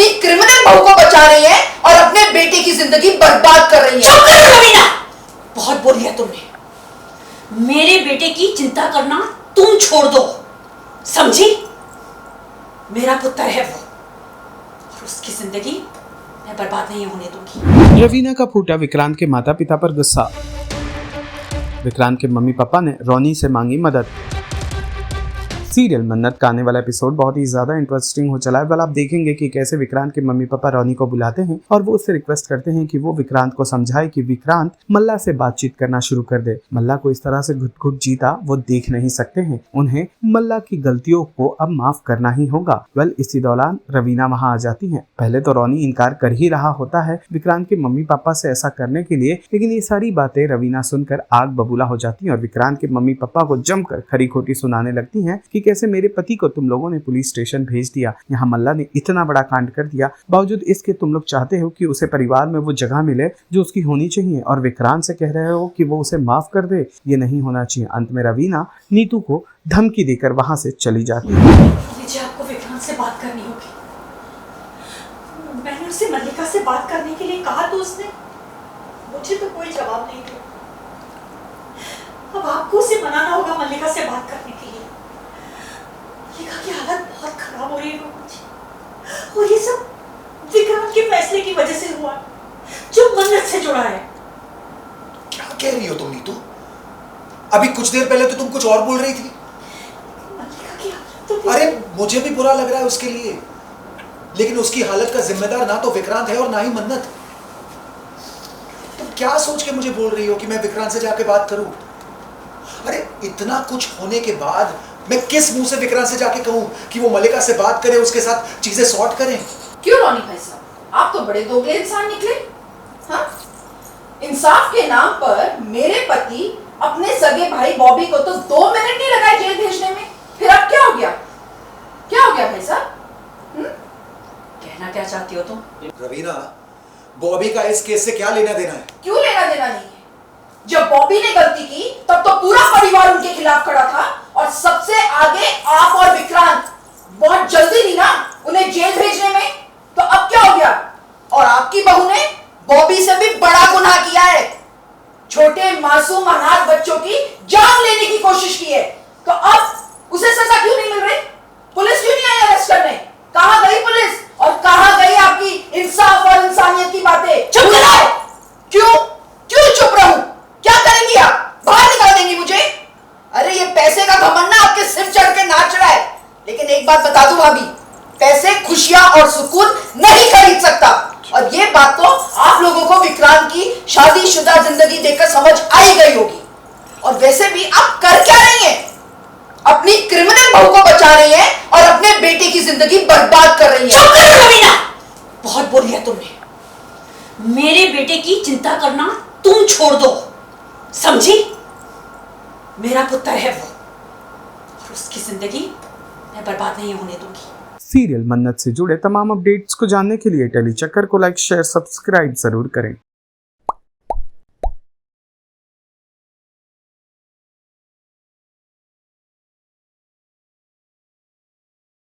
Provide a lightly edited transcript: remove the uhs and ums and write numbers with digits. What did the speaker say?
अपनी क्रिमिनल बहू को बचा रही है और अपने बेटे की जिंदगी बर्बाद कर रही है। चुप करो रवीना, बहुत बोल लिया तुमने। मेरे बेटे की चिंता करना तुम छोड़ दो, समझी? मेरा पुत्र है वो, और उसकी जिंदगी मैं बर्बाद नहीं होने दूंगी। रवीना का फूटा विक्रांत के माता पिता पर गुस्सा। विक्रांत के मम्मी पापा ने रोनी से मांगी मदद। सीरियल मन्नत का आने वाला एपिसोड बहुत ही ज्यादा इंटरेस्टिंग हो चला है। आप देखेंगे कि कैसे विक्रांत के मम्मी पापा रोनी को बुलाते हैं और वो उससे रिक्वेस्ट करते हैं कि वो विक्रांत को समझाए कि विक्रांत मल्ला से बातचीत करना शुरू कर दे। मल्ला को इस तरह से घुट घुट जीता वो देख नहीं सकते हैं। उन्हें मल्ला की गलतियों को अब माफ करना ही होगा। इसी दौरान रवीना वहां आ जाती है। पहले तो रोनी इनकार कर ही रहा होता है विक्रांत के मम्मी पापा से ऐसा करने के लिए, लेकिन ये सारी बातें रवीना सुनकर आग बबूला हो जाती है और विक्रांत के मम्मी पापा को जमकर खरी खोटी सुनाने लगती है कि कैसे मेरे पति को तुम लोगों ने पुलिस स्टेशन भेज दिया, यहाँ मल्ला ने इतना बड़ा कांड कर दिया, बावजूद इसके तुम लोग चाहते हो कि उसे परिवार में वो जगह मिले जो उसकी होनी चाहिए, और विक्रांत से कह रहे हो कि वो उसे माफ कर दे। ये नहीं होना चाहिए। अंत में रवीना नीतू को धमकी देकर वहां से चली जाती है। मुझे आपको विक्रांत से बात करनी होगी। मैंने उसे मल्लिका से बात करने के लिए कहा तो उसने मुझे तो कोई जवाब नहीं दिया। अब आपको उसे मनाना होगा मल्लिका से बात करने के लिए। मल्लिका की हालत बहुत खराब हो रही है मुझे, और ये सब विक्रांत के फैसले की वजह से हुआ जो मन्नत से जुड़ा है। क्या कह रही हो तुम नीतू? अभी कुछ देर पहले तो तुम कुछ और बोल रही थी। मल्लिका की हालत तो अरे मुझे भी बुरा लग रहा है उसके लिए, लेकिन उसकी हालत का जिम्मेदार ना तो विक्रांत है और ना ही मन्नत। तुम क्या सोच के मुझे बोल रही हो कि मैं विक्रांत से जाके बात करूं? अरे इतना कुछ होने के बाद मैं किस मुंह से विक्रांत से जाके कहूं कि वो मल्लिका से बात करे, उसके साथ चीजें सॉर्ट करें? क्यों रोनी भाई साहब, आप तो बड़े दोगले इंसान निकले। हाँ, इंसाफ के नाम पर मेरे पति अपने सगे भाई बॉबी को तो 2 मिनट नहीं लगाए जेल भेजने में। फिर अब क्या हो गया? क्या हो गया भाई साहब? कहना क्या चाहती हो तुम? रवीना, बॉबी का इस केस से क्या लेना देना है? क्यों लेना देना नहीं है? जब बॉबी ने गलती की तब तो पूरा परिवार उनके खिलाफ खड़ा था, और सबसे आगे आप और विक्रांत। बहुत जल्दी थी ना उन्हें जेल भेजने में, तो अब क्या हो गया? और आपकी बहू ने बॉबी से भी बड़ा गुनाह किया है। छोटे मासूम अनाथ बच्चों की जान लेने की कोशिश की है, तो अब उसे सजा क्यों नहीं मिल रही? पुलिस क्यों नहीं आई अरेस्ट करने? कहां गई पुलिस और कहां गई आपकी इंसाफ और इंसानियत की बातें? चुप करो! क्यों क्यों चुप रहूं? क्या करेंगी आप? बाहर निकाल देंगी मुझे? अरे ये पैसे का घमंड ना आपके सिर चढ़ के नाच रहा है। लेकिन एक बात बता दूं भाभी, पैसे खुशियां और सुकून नहीं खरीद सकता। और ये बात तो आप लोगों को विक्रांत की शादीशुदा जिंदगी देखकर समझ आई गई होगी। और वैसे भी आप कर क्या रही हैं? अपनी क्रिमिनल बहू को बचा रही हैं और अपने बेटे की जिंदगी बर्बाद कर रही हैं। चुप करो रवीना, बहुत बोल लिया तुमने। मेरे बेटे की चिंता करना तुम छोड़ दो, समझी? मेरा पुत्र है वो, और उसकी जिंदगी मैं बर्बाद नहीं होने दूंगी। सीरियल मन्नत से जुड़े तमाम अपडेट्स को जानने के लिए टेली चक्कर को लाइक शेयर सब्सक्राइब जरूर करें।